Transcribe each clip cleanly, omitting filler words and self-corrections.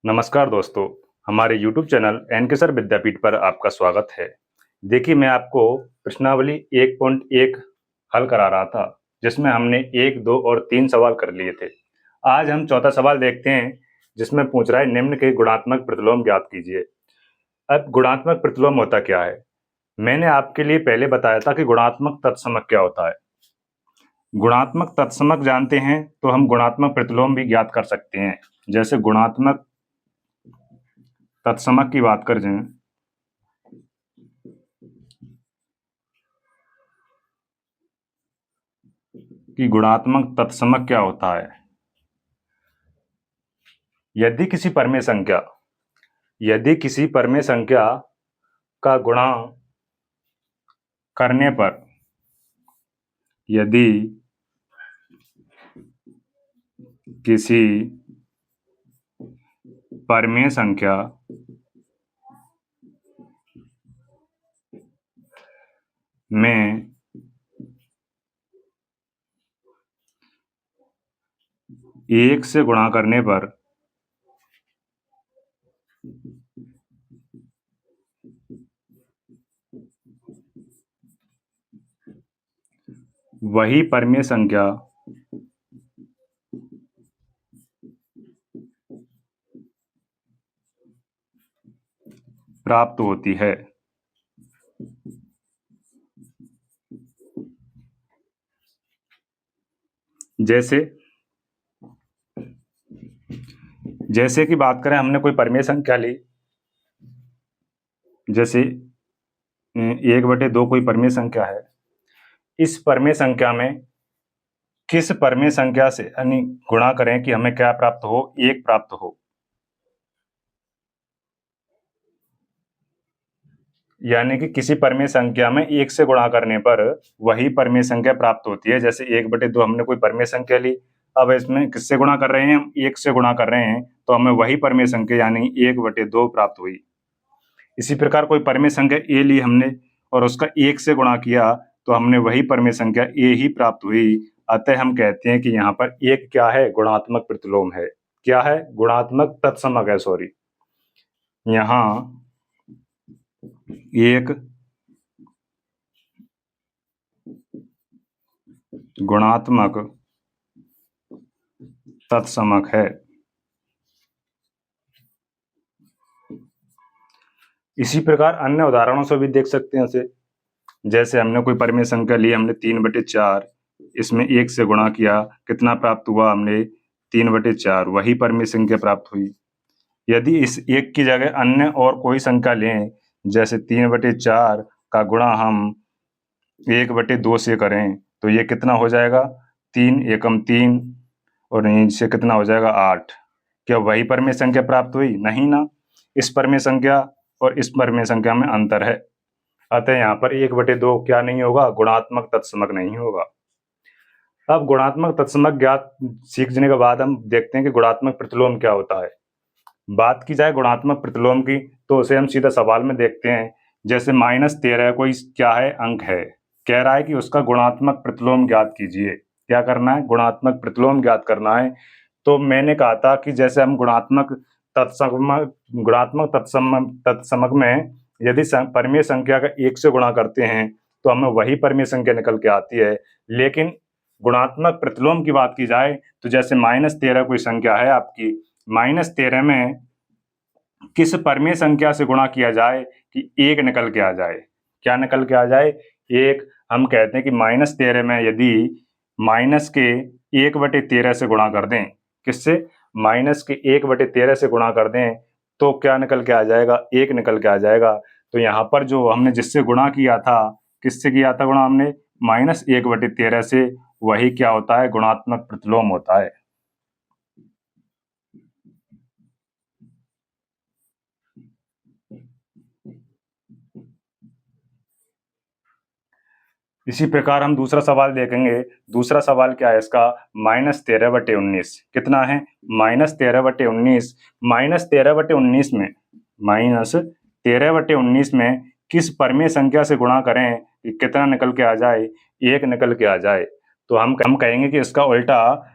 नमस्कार दोस्तों, हमारे YouTube चैनल एन के सर विद्यापीठ पर आपका स्वागत है। देखिए, मैं आपको प्रश्नावली 1.1 हल करा रहा था, जिसमें हमने 1, 2 और 3 सवाल कर लिए थे। आज हम चौथा सवाल देखते हैं, जिसमें पूछ रहा है निम्न के गुणात्मक प्रतिलोम ज्ञात कीजिए। अब गुणात्मक प्रतिलोम होता क्या है? मैंने आपके लिए पहले बताया था कि गुणात्मक तत्समक क्या होता है। गुणात्मक तत्समक जानते हैं तो हम गुणात्मक प्रतिलोम भी ज्ञात कर सकते हैं। जैसे गुणात्मक तत्समक की बात कर जाए कि गुणात्मक तत्समक क्या होता है। यदि किसी परमेय संख्या का गुणा करने पर यदि किसी परमेय संख्या में एक से गुणा करने पर वही परमेय संख्या प्राप्त होती है। जैसे कि बात करें, हमने कोई परमेय संख्या ली, जैसे 1/2 कोई परमेय संख्या है। इस परमेय संख्या में किस परमेय संख्या से यानी गुणा करें कि हमें क्या प्राप्त हो? 1 प्राप्त हो। यानी कि किसी परमेय संख्या में 1 से गुणा करने पर वही परमेय संख्या प्राप्त होती है। जैसे 1/2 हमने कोई परमेय संख्या ली, अब इसमें किससे गुणा कर रहे हैं? हम 1 से गुणा कर रहे हैं, तो हमें वही परमेय संख्या यानी 1/2 प्राप्त हुई। इसी प्रकार कोई परमेय संख्या ए ली हमने और उसका 1 से गुणा किया, तो हमने वही परमेय संख्या ए ही प्राप्त हुई। अतः हम कहते हैं कि यहाँ पर एक क्या है? गुणात्मक प्रतिलोम है। क्या है? गुणात्मक तत्समक है। सॉरी, यहाँ एक गुणात्मक तत्समक है। इसी प्रकार अन्य उदाहरणों से भी देख सकते हैं इसे। जैसे हमने कोई परमेय संख्या ली, हमने 3/4, इसमें 1 से गुणा किया, कितना प्राप्त हुआ? हमने 3/4, वही परमेय संख्या प्राप्त हुई। यदि इस 1 की जगह अन्य और कोई संख्या लें, जैसे 3/4 का गुणा हम 1/2 से करें, तो ये कितना हो जाएगा? 3 एकम 3 और इनसे कितना हो जाएगा? 8। क्या वही परमेय संख्या प्राप्त हुई? नहीं ना। इस परमेय संख्या और इस परमेय संख्या में अंतर है। अतः यहाँ पर 1/2 क्या नहीं होगा? गुणात्मक तत्समक नहीं होगा। अब गुणात्मक तत्समक ज्ञात सीखने के बाद हम देखते हैं कि गुणात्मक प्रतिलोम क्या होता है। बात की जाए गुणात्मक प्रतिलोम की, तो उसे हम सीधा सवाल में देखते हैं। जैसे -13 कोई क्या है? अंक है। कह रहा है कि उसका गुणात्मक प्रतिलोम ज्ञात कीजिए। क्या करना है? गुणात्मक प्रतिलोम ज्ञात करना है। तो मैंने कहा था कि जैसे हम तत्समक में यदि परमेय संख्या का 1 से गुणा करते हैं, तो हमें वही परमेय संख्या निकल के आती है। लेकिन गुणात्मक प्रतिलोम की बात की जाए, तो जैसे -13 कोई संख्या है आपकी, -13 में किस परमेय संख्या से गुणा किया जाए कि 1 निकल के आ जाए? क्या निकल के आ जाए? 1। हम कहते हैं कि -13 में यदि माइनस के 1/13 से गुणा कर दें, किससे? माइनस के 1/13 से गुणा कर दें, तो क्या निकल के आ जाएगा? 1 निकल के आ जाएगा। तो यहाँ पर जो हमने जिससे गुणा किया था, किससे किया था गुणा हमने? -1/13 से। वही क्या होता है? गुणात्मक प्रतिलोम होता है। इसी प्रकार हम दूसरा सवाल देखेंगे। दूसरा सवाल क्या है इसका? -13/19 कितना है? -13/19। -13/19 में किस परमेय संख्या से गुणा करें कि कितना निकल के आ जाए? 1 निकल के आ जाए। तो हम कहेंगे कि इसका उल्टा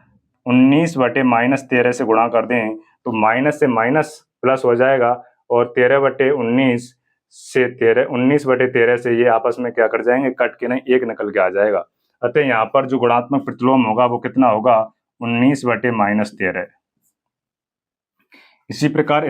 19/-13 से गुणा कर दें, तो माइनस से माइनस प्लस हो जाएगा और 13/19 से 19/13 से ये आपस में क्या कर जाएंगे, कट के नहीं, एक निकल के आ जाएगा। अतः यहाँ पर जो गुणात्मक प्रतिलोम होगा वो कितना होगा, 19/-13। इसी प्रकार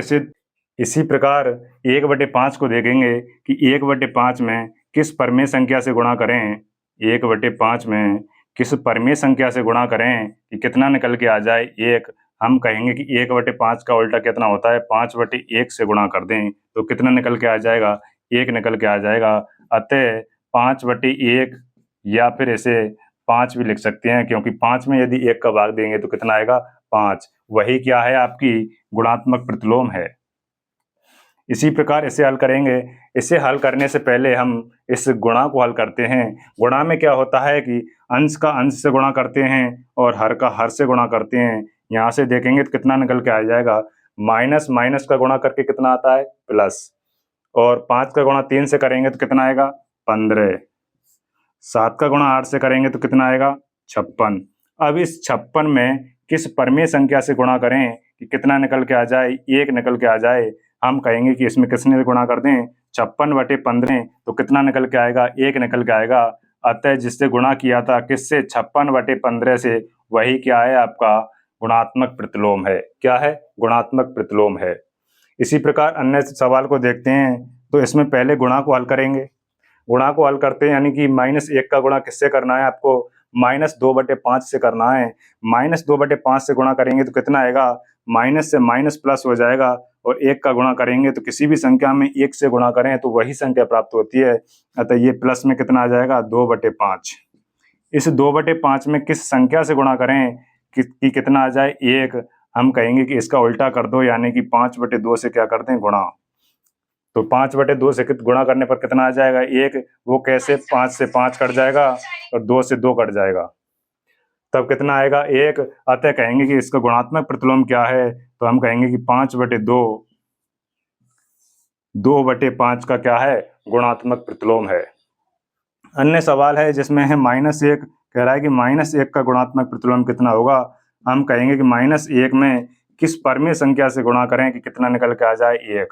1/5 को देखेंगे कि 1/5 में किस परमेय संख्या से गुणा करें, 1/5 में किस परमेय संख्या से गुणा करें कि कितना निकल के आ जाए, 1। हम कहेंगे कि 1/5 का उल्टा कितना होता है, 5/1 से गुणा कर दें तो कितना निकल के आ जाएगा, 1 निकल के आ जाएगा। अतः 5/1 या फिर इसे 5 भी लिख सकते हैं, क्योंकि 5 में यदि 1 का भाग देंगे तो कितना आएगा, 5। वही क्या है, आपकी गुणात्मक प्रतिलोम है। इसी प्रकार इसे हल करेंगे। इसे हल करने से पहले हम इस गुणा को हल करते हैं। गुणा में क्या होता है कि अंश का अंश से गुणा करते हैं और हर का हर से गुणा करते हैं। यहाँ से देखेंगे तो कितना निकल के आ जाएगा, माइनस माइनस का गुणा करके कितना आता है, प्लस। और 5 का गुणा 3 से करेंगे तो कितना आएगा, 15। 7 का गुणा 8 से करेंगे तो कितना आएगा, 56। अब इस 56 में किस परमेय संख्या से गुणा करें कि कितना निकल के आ जाए, 1 निकल के आ जाए। हम कहेंगे कि इसमें किसने गुणा कर दें, 56/15 तो कितना निकल के आएगा, 1 निकल के आएगा। अतः जिससे गुणा किया था किससे, 56/15 से, वही क्या है, आपका गुणात्मक प्रतिलोम है। क्या है, गुणात्मक प्रतिलोम है। इसी प्रकार अन्य सवाल को देखते हैं। तो इसमें पहले गुणा को हल करेंगे। गुणा को हल करते हैं यानी कि -1 का गुणा किससे करना है, आपको -2/5 से करना है। -2/5 से गुणा करेंगे तो कितना आएगा, माइनस से माइनस प्लस हो जाएगा। और 1 का गुणा करेंगे तो किसी भी संख्या में 1 से गुणा करें तो वही संख्या प्राप्त होती है। अतः ये प्लस में कितना आ जाएगा, 2/5। इस 2/5 में किस संख्या से गुणा करें कि कितना आ जाए, 1। हम कहेंगे कि इसका उल्टा कर दो, यानी कि 5/2 से क्या करते हैं, गुणा। तो 5/2 से गुणा करने पर कितना आ जाएगा, 1। वो कैसे, 5 से 5 कट जाएगा और 2 से 2 कट जाएगा, तब कितना आएगा, 1। अतः कहेंगे कि इसका गुणात्मक प्रतिलोम क्या है, तो हम कहेंगे कि 5/2 2/5 का क्या है, गुणात्मक प्रतिलोम है। अन्य सवाल है जिसमें है -1, कह रहा है कि -1 का गुणात्मक प्रतिलोम कितना होगा। हम कहेंगे कि -1 में किस परमेय संख्या से गुणा करें कि कितना निकल के आ जाए, 1।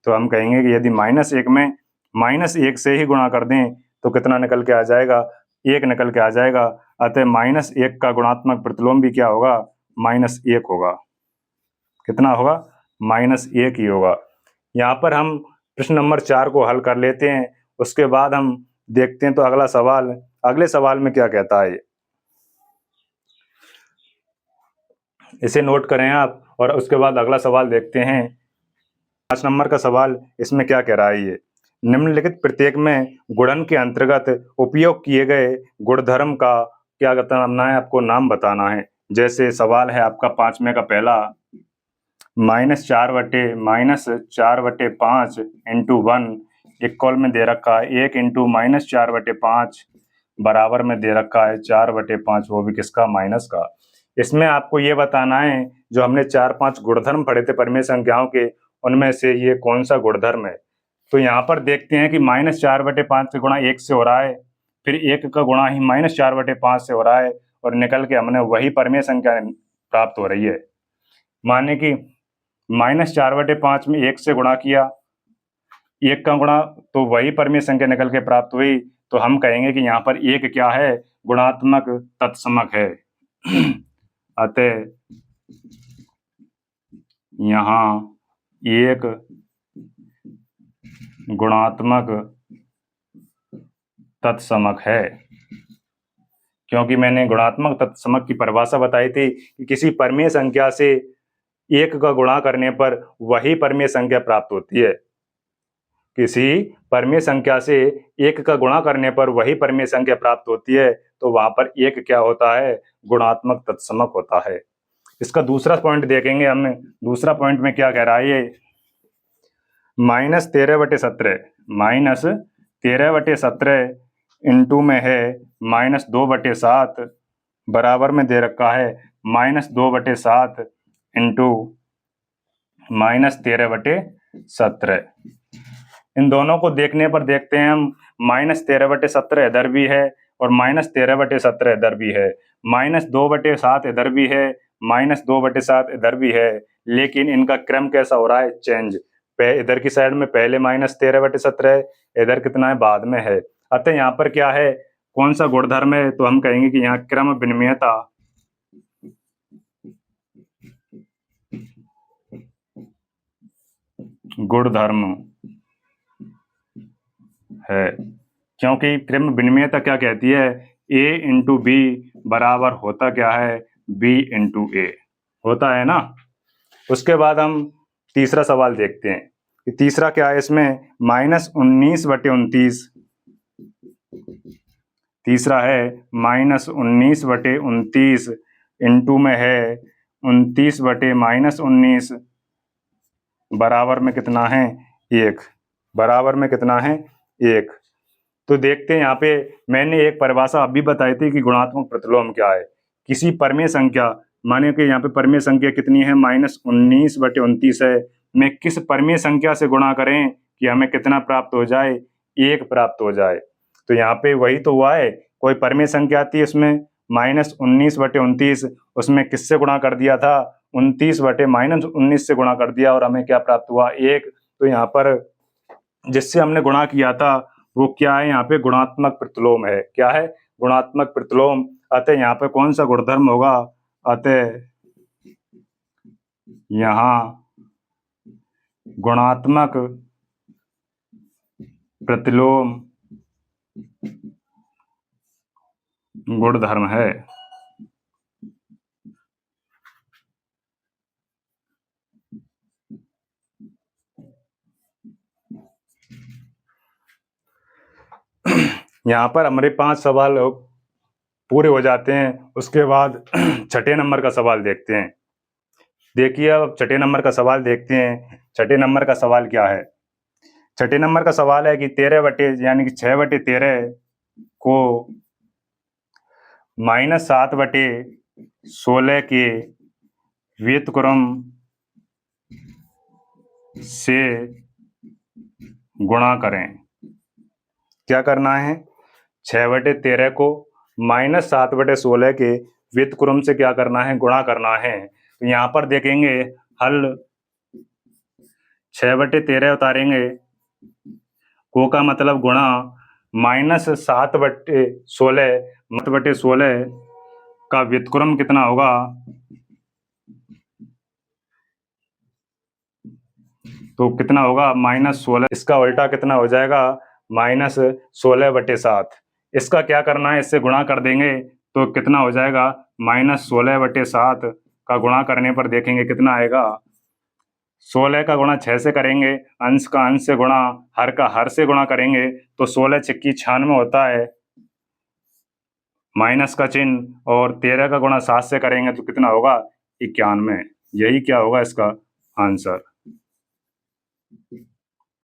तो हम कहेंगे कि यदि -1 में -1 से ही गुणा कर दें तो कितना निकल के आ जाएगा, 1 निकल के आ जाएगा। अतः -1 का गुणात्मक प्रतिलोम भी क्या होगा, -1 होगा। कितना होगा, -1 ही होगा। यहाँ पर हम प्रश्न नंबर 4 को हल कर लेते हैं। उसके बाद हम देखते हैं तो अगला सवाल, अगले सवाल में क्या कहता है, इसे नोट करें आप। और उसके बाद अगला सवाल देखते हैं। 5 नंबर का सवाल, इसमें क्या कह रहा है ये, निम्नलिखित प्रत्येक में गुणन के अंतर्गत उपयोग किए गए गुणधर्म का क्या बताना है, आपको नाम बताना है। जैसे सवाल है आपका 5 में का पहला, -4/5 इंटू 1 इक्वल में दे रखा है 1 इंटू -4/5 बराबर में दे रखा है 4/5, वो भी किसका, माइनस का। इसमें आपको ये बताना है, जो हमने 4-5 गुणधर्म पढ़े थे परमेय संख्याओं के, उनमें से ये कौन सा गुणधर्म है। तो यहाँ पर देखते हैं कि -4/5 का गुणा 1 से हो रहा है, फिर 1 का गुणा ही -4/5 से हो रहा है, और निकल के हमने वही परमेय संख्या प्राप्त हो रही है। माने कि -4/5 में 1 से गुणा किया, 1 का गुणा, तो वही परमेय संख्या निकल के प्राप्त हुई। तो हम कहेंगे कि यहाँ पर 1 क्या है, गुणात्मक तत्समक है। अतः यहाँ 1 गुणात्मक तत्समक है, क्योंकि मैंने गुणात्मक तत्समक की परिभाषा बताई थी कि किसी परमेय संख्या से 1 का गुणा करने पर वही परमेय संख्या प्राप्त होती है। किसी परमेय संख्या से 1 का गुणा करने पर वही परमेय संख्या प्राप्त होती है, तो वहां पर 1 क्या होता है, गुणात्मक तत्समक होता है। इसका दूसरा पॉइंट देखेंगे हमने। दूसरा पॉइंट में क्या कह रहा है ये, -13/17 इंटू में है -2/7 बराबर में दे रखा है -2/7 इंटू -13/17। इन दोनों को देखने पर देखते हैं हम, -13/17 इधर भी है और -13/17 इधर भी है, -2/7 इधर भी है, -2/7 इधर भी है। लेकिन इनका क्रम कैसा हो रहा है, चेंज। इधर की साइड में पहले -13/17 इधर कितना है, बाद में है। अतः यहाँ पर क्या है, कौन सा गुणधर्म है, तो हम कहेंगे कि यहाँ क्रम विनिमयता गुणधर्म है, क्योंकि क्रम विनिमयता क्या कहती है, a इंटू बी बराबर होता क्या है, b इंटू ए होता है ना। उसके बाद हम तीसरा सवाल देखते हैं कि तीसरा क्या है, इसमें -19/29, तीसरा है -19/29 इंटू में है 29/-19 बराबर में कितना है, 1, बराबर में कितना है, 1। तो देखते हैं यहाँ पे मैंने एक परिभाषा अभी बताई थी कि गुणात्मक प्रतिलोम क्या है। किसी परमेय संख्या, माने कि यहाँ पे परमेय संख्या कितनी है, -19/29 है, मैं किस परमेय संख्या से गुणा करें कि हमें कितना प्राप्त हो जाए, 1 प्राप्त हो जाए। तो यहाँ पे वही तो हुआ है, कोई परमेय संख्या आती है उसमें -19/29, उसमें किससे गुणा कर दिया था, 29/-19 से गुणा कर दिया और हमें क्या प्राप्त हुआ, 1। तो यहाँ पर जिससे हमने गुणा किया था वो क्या है, यहाँ पे गुणात्मक प्रतिलोम है। क्या है, गुणात्मक प्रतिलोम। अतः यहाँ पे कौन सा गुणधर्म होगा, अतः यहाँ गुणात्मक प्रतिलोम गुणधर्म है। यहाँ पर हमारे 5 सवाल पूरे हो जाते हैं। उसके बाद छठे नंबर का सवाल देखते हैं। देखिए अब छठे नंबर का सवाल देखते हैं। छठे नंबर का सवाल क्या है, छठे नंबर का सवाल है कि 6/13 को -7/16 के व्युत्क्रम से गुणा करें। क्या करना है, 6/13 को -7/16 के व्युत्क्रम से क्या करना है, गुणा करना है। तो यहाँ पर देखेंगे हल, 6/13 उतारेंगे, को का मतलब गुणा, -7/16 का व्युत्क्रम कितना होगा, तो कितना होगा, -16। इसका उल्टा कितना हो जाएगा, -16/7। इसका क्या करना है, इससे गुणा कर देंगे तो कितना हो जाएगा, -16/7 का गुणा करने पर देखेंगे कितना आएगा, 16 का गुणा 6 से करेंगे, अंश का अंश से गुणा, हर का हर से गुणा करेंगे तो 16 छक्की 96 होता है, माइनस का चिन्ह, और 13 का गुणा 7 से करेंगे तो कितना होगा, 91। यही क्या होगा इसका आंसर।